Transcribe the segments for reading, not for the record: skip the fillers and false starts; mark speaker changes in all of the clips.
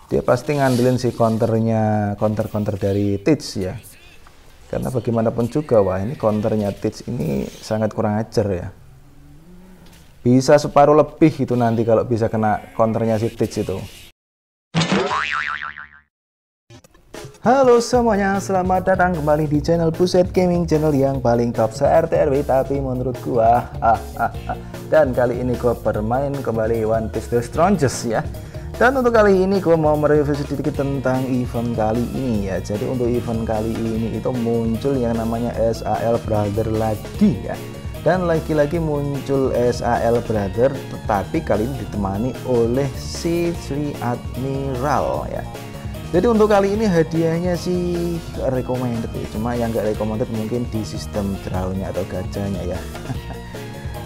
Speaker 1: dia pasti ngandelin si counter dari Teach ya, karena bagaimanapun juga wah ini counternya Teach ini sangat kurang ajar ya, bisa separuh lebih itu nanti kalau bisa kena counternya si Teach itu. Halo semuanya, selamat datang kembali di channel Buset Gaming, channel yang paling top se-RT/RW tapi menurut gua. Dan kali ini gua bermain kembali One Piece The Strongest ya. Dan untuk kali ini gua mau mereview sedikit tentang event kali ini ya. Jadi untuk event kali ini itu muncul yang namanya SAL Brother lagi ya. Dan lagi-lagi muncul SAL Brother, tetapi kali ini ditemani oleh si Sri Admiral ya. Jadi untuk kali ini hadiahnya sih recommended ya, cuma yang nggak recommended mungkin di sistem drawnya atau gajahnya ya.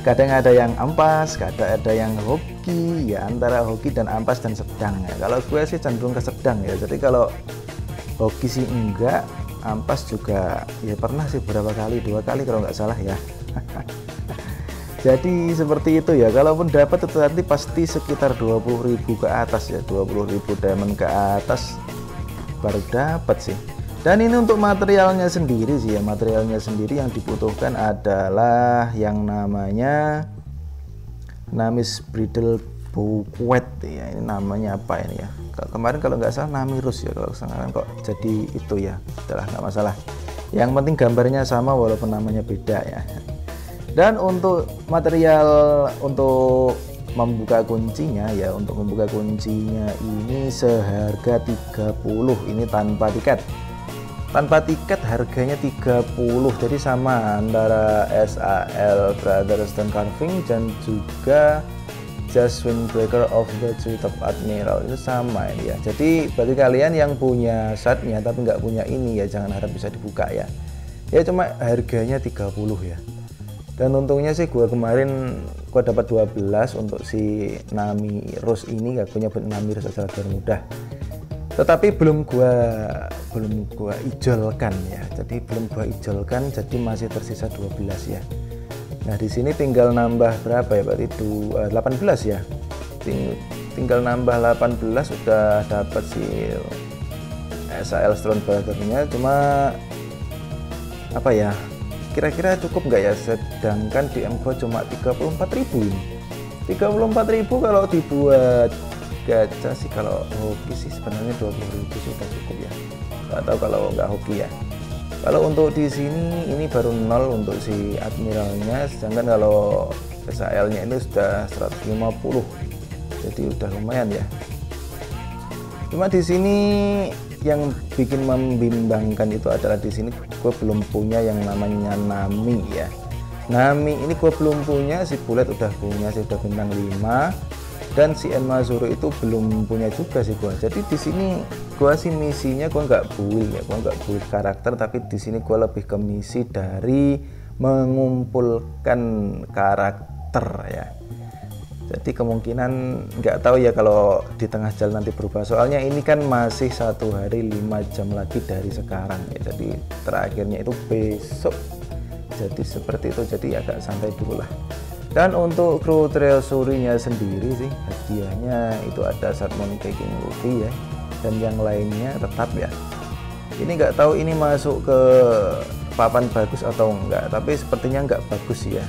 Speaker 1: Kadang ada yang ampas, kadang ada yang hoki ya, antara hoki dan ampas dan sedang ya. Kalau gue sih cenderung ke sedang ya, jadi kalau hoki sih enggak, ampas juga ya pernah sih beberapa kali, 2 kali kalau nggak salah ya. Jadi seperti itu ya, kalaupun dapat itu nanti pasti sekitar 20.000 ke atas ya, 20.000 diamond ke atas baru dapat sih. Dan ini untuk materialnya sendiri sih ya, materialnya sendiri yang dibutuhkan adalah yang namanya Namis Bridle Bowquet ya, ini namanya apa ini ya, kemarin kalau nggak salah Namirus ya, kalau sekarang kok jadi itu ya, udahlah nggak masalah, yang penting gambarnya sama walaupun namanya beda ya. Dan untuk material untuk membuka kuncinya ya, untuk membuka kuncinya ini seharga 30, ini tanpa tiket. Tanpa tiket harganya 30, jadi sama antara SAL Brothers dan Carving dan juga Just Windbreaker of the Treetop Admiral, itu sama ini ya. Jadi bagi kalian yang punya setnya tapi nggak punya ini ya, jangan harap bisa dibuka ya. Ya cuma harganya 30 ya. Dan untungnya sih gua kemarin gua dapat 12 untuk si Namirus ini, gak punya Namirus aja biar mudah. Tetapi belum gua ijolkan ya. Jadi belum gua ijolkan, jadi masih tersisa 12 ya. Nah, di sini tinggal nambah berapa ya? Berarti 18 ya. Tinggal nambah 18 udah dapat si SAL Strong Brother-nya, cuma apa ya? Kira-kira cukup nggak ya, sedangkan di M-Go cuma 34.000 ini. 34.000 kalau dibuat gacha sih, kalau hoki sih sebenarnya 20.000 sudah cukup ya, atau kalau nggak hoki ya. Kalau untuk di sini ini baru 0 untuk si admiralnya, sedangkan kalau SAL-nya ini sudah 150, jadi udah lumayan ya. Cuma di sini yang bikin membimbangkan itu adalah di sini gue belum punya yang namanya Nami ya. Nami ini gue belum punya, si Bullet udah punya, si udah bintang 5, dan si Enmazuru itu belum punya juga sih gue. Jadi di sini gue sih misinya gue nggak build ya, gue nggak build karakter, tapi di sini gue lebih ke misi dari mengumpulkan karakter ya. Jadi kemungkinan nggak tahu ya kalau di tengah jalan nanti berubah, soalnya ini kan masih 1 hari 5 jam lagi dari sekarang ya, jadi terakhirnya itu besok, jadi seperti itu, jadi agak santai dulu lah. Dan untuk Crew Treasury-nya sendiri sih hadiahnya itu ada Salmon King Luffy ya, dan yang lainnya tetap ya. Ini nggak tahu ini masuk ke papan bagus atau enggak, tapi sepertinya nggak bagus ya.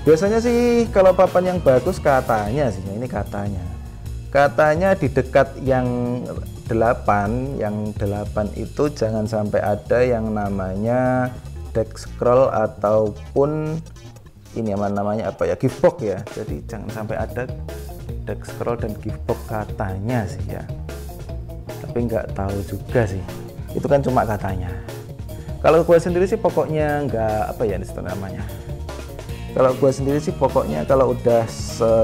Speaker 1: Biasanya sih kalau papan yang bagus katanya sih, ini katanya di dekat yang 8 itu jangan sampai ada yang namanya deck scroll ataupun ini namanya apa ya, gift box ya. Jadi jangan sampai ada deck scroll dan gift box katanya sih ya, tapi nggak tahu juga sih, itu kan cuma katanya. Kalau gue sendiri sih pokoknya nggak apa ya namanya, kalau gue sendiri sih pokoknya kalau udah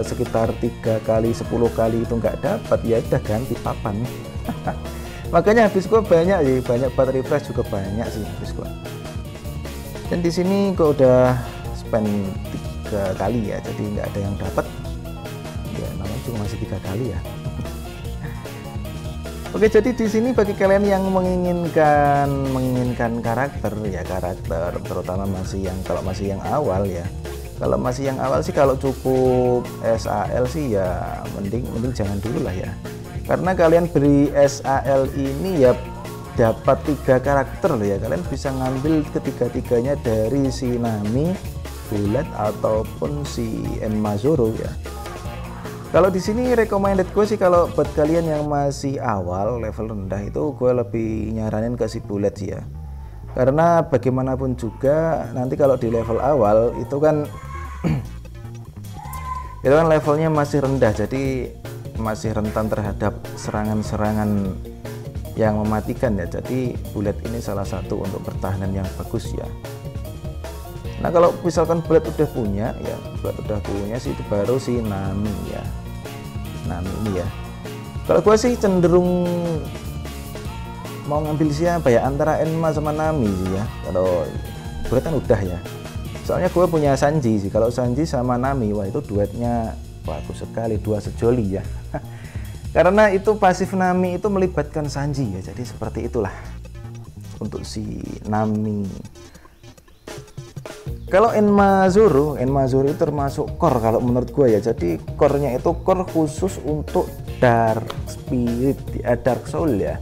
Speaker 1: sekitar 3 kali 10 kali itu nggak dapat ya udah ganti papan. Makanya habis gue banyak sih, banyak buat refresh juga banyak sih habis gue. Dan di sini gue udah spend 3 kali ya, jadi nggak ada yang dapat ya, namanya cuma masih 3 kali ya. Oke, jadi di sini bagi kalian yang menginginkan karakter ya, karakter terutama kalau masih yang awal ya. Kalau masih yang awal sih, kalau cukup SAL sih ya mending jangan dulu lah ya. karena kalian beri SAL ini ya dapat 3 karakter ya, kalian bisa ngambil ketiga-tiganya dari si Nami, Bullet ataupun si Enma Zoro ya. Kalau di sini recommended gue sih kalau buat kalian yang masih awal level rendah itu gue lebih nyaranin ke si Bullet sih ya. Karena bagaimanapun juga nanti kalau di level awal itu kan itu kan levelnya masih rendah, jadi masih rentan terhadap serangan-serangan yang mematikan ya. Jadi Bullet ini salah satu untuk pertahanan yang bagus ya. Nah kalau misalkan Bullet udah punya ya, Bullet udah punya sih itu baru si Nami ya. Nami ini ya, kalau gue sih cenderung mau ngambil siapa ya, antara Enma sama Nami sih ya. Kalau Bullet kan udah ya, soalnya gue punya Sanji sih. Kalau Sanji sama Nami, wah itu duetnya bagus sekali, dua sejoli ya. Karena itu pasif Nami itu melibatkan Sanji ya, jadi seperti itulah untuk si Nami. Kalau Enma Zoro itu termasuk core kalau menurut gue ya. Jadi core-nya itu core khusus untuk Dark Spirit, Dark Soul ya.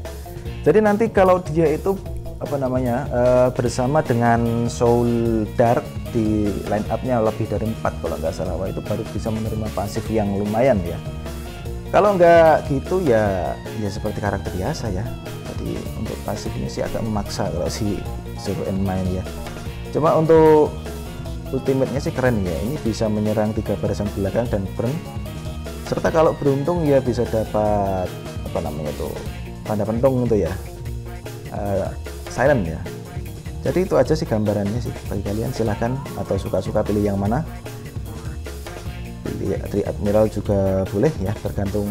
Speaker 1: Jadi nanti kalau dia itu apa namanya bersama dengan Soul Dark di line up-nya lebih dari 4 kalau nggak salah, wah itu baru bisa menerima pasif yang lumayan ya. Kalau nggak gitu ya seperti karakter biasa ya. Jadi untuk pasif ini sih agak memaksa kalau si Zoro Enma ini ya. Cuma untuk ultimate-nya sih keren ya, ini bisa menyerang 3 barisan belakang dan burn, serta kalau beruntung ya bisa dapat apa namanya tuh tanda pentung itu ya, silent ya. Jadi itu aja sih gambarannya sih, bagi kalian silahkan atau suka-suka pilih yang mana, pilih Tri Admiral juga boleh ya, tergantung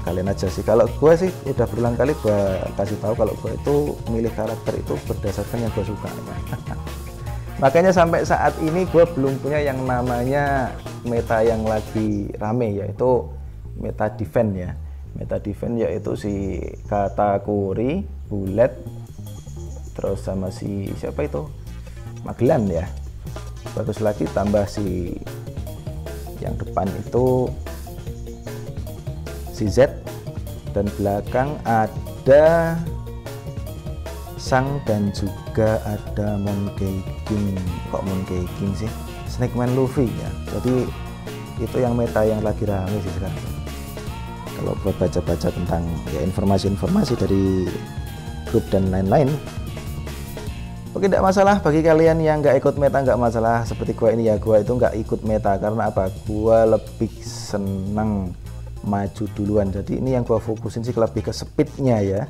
Speaker 1: kalian aja sih. Kalau gue sih udah berulang kali gue kasih tahu kalau gue itu milih karakter itu berdasarkan yang gue suka ya. Makanya sampai saat ini gue belum punya yang namanya meta yang lagi rame, yaitu meta defense ya. Meta defense yaitu si Katakuri, Bullet, terus sama si siapa itu, Magellan ya. Bagus lagi tambah si yang depan itu si Z, dan belakang ada Sang dan juga ada Monkey King. Kok Monkey King sih? Snake Man Luffy ya. Jadi itu yang meta yang lagi rame sih sekarang. Kalau buat baca-baca tentang ya informasi-informasi dari grup dan lain-lain. Oke, tidak masalah bagi kalian yang nggak ikut meta, nggak masalah. Seperti gua ini ya, gua itu nggak ikut meta karena apa? Gua lebih senang maju duluan. Jadi ini yang gua fokusin sih lebih ke speednya ya.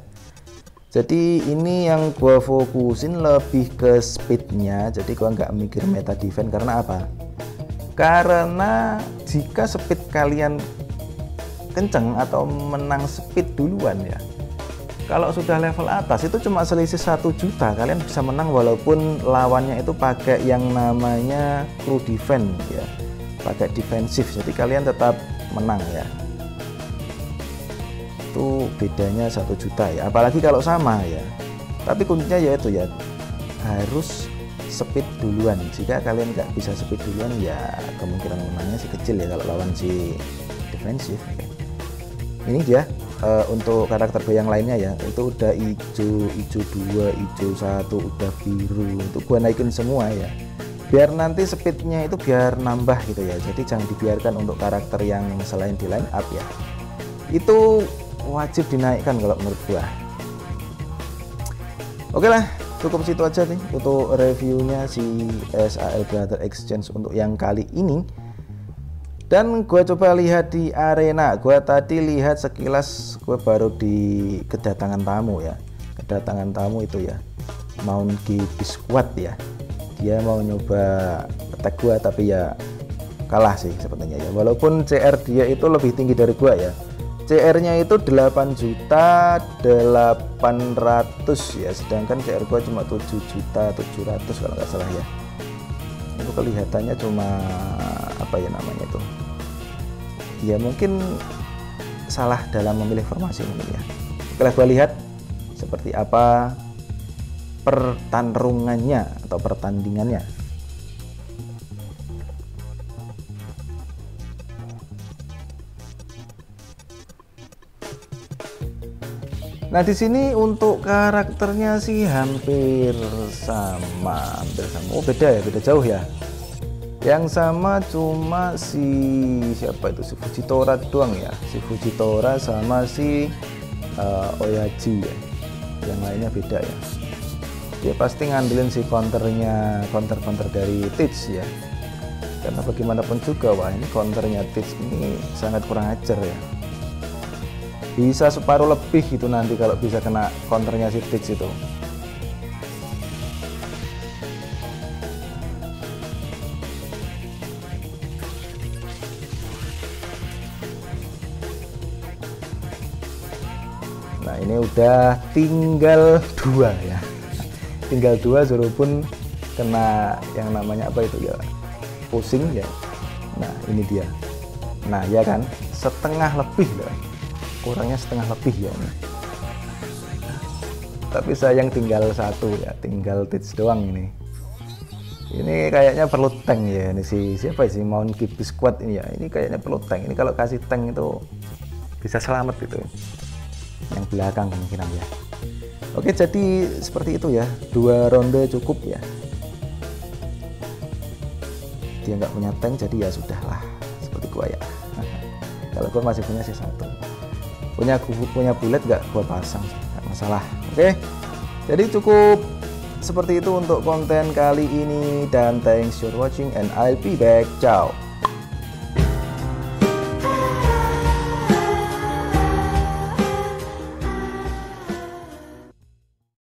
Speaker 1: Jadi ini yang gua fokusin lebih ke speednya. Jadi gua nggak mikir meta defense karena apa? Karena jika speed kalian kenceng atau menang speed duluan ya, kalau sudah level atas itu cuma selisih 1 juta kalian bisa menang, walaupun lawannya itu pakai yang namanya crew defense ya, pakai defensif, jadi kalian tetap menang ya. Itu bedanya 1 juta ya, apalagi kalau sama ya. Tapi kuncinya yaitu ya harus speed duluan. Jika kalian nggak bisa speed duluan ya kemungkinan menangnya sih kecil ya kalau lawan si defensif. Ini dia untuk karakter yang lainnya ya, itu udah hijau 2, hijau 1, udah biru, itu gua naikin semua ya, biar nanti speednya itu biar nambah gitu ya. Jadi jangan dibiarkan untuk karakter yang selain di line up ya, itu wajib dinaikkan kalau menurut gua. Oke lah, cukup situ aja nih untuk reviewnya si SAL Brother Exchange untuk yang kali ini. Dan gue coba lihat di arena, gue tadi lihat sekilas, gue baru di kedatangan tamu ya, kedatangan tamu itu ya, Mount G Bisquat ya, dia mau nyoba attack gue tapi ya kalah sih sepertinya ya, walaupun CR dia itu lebih tinggi dari gue ya, CR nya itu 8.800.000 ya, sedangkan CR gue cuma 7.700.000 kalau nggak salah ya. Itu kelihatannya cuma apa ya namanya tuh ya, mungkin salah dalam memilih formasi mungkin ya. Oke lah, gue lihat seperti apa pertarungannya atau pertandingannya. Nah di sini untuk karakternya sih hampir sama. Oh beda ya, beda jauh ya. Yang sama cuma si siapa itu, si Fujitora doang ya, si Fujitora sama si Oyaji ya. Yang lainnya beda ya. Dia pasti ngandelin si counternya, counter dari Teach ya. Karena bagaimanapun juga, wah ini counternya Teach ini sangat kurang ajar ya. Bisa separuh lebih itu nanti kalau bisa kena counternya si Teach itu. Nah ini udah tinggal 2 ya, tinggal 2 Zoro pun kena yang namanya apa itu ya, pusing ya. Nah ini dia, nah ya kan, setengah lebih loh, kurangnya setengah lebih ya ini. Tapi sayang tinggal 1 ya, tinggal Teach doang ini. Ini kayaknya perlu tank ya, ini si siapa sih, Mount Kibi Squad ini ya, ini kayaknya perlu tank. Ini kalau kasih tank itu bisa selamat gitu, yang belakang kemungkinan ya. Oke, jadi seperti itu ya, 2 ronde cukup ya. Dia nggak punya tank, jadi ya sudahlah, seperti gua ya. Kalau gua masih punya sih 1, punya bullet nggak gua pasang, nggak masalah. Oke, jadi cukup seperti itu untuk konten kali ini, dan thanks for watching and I'll be back. Ciao.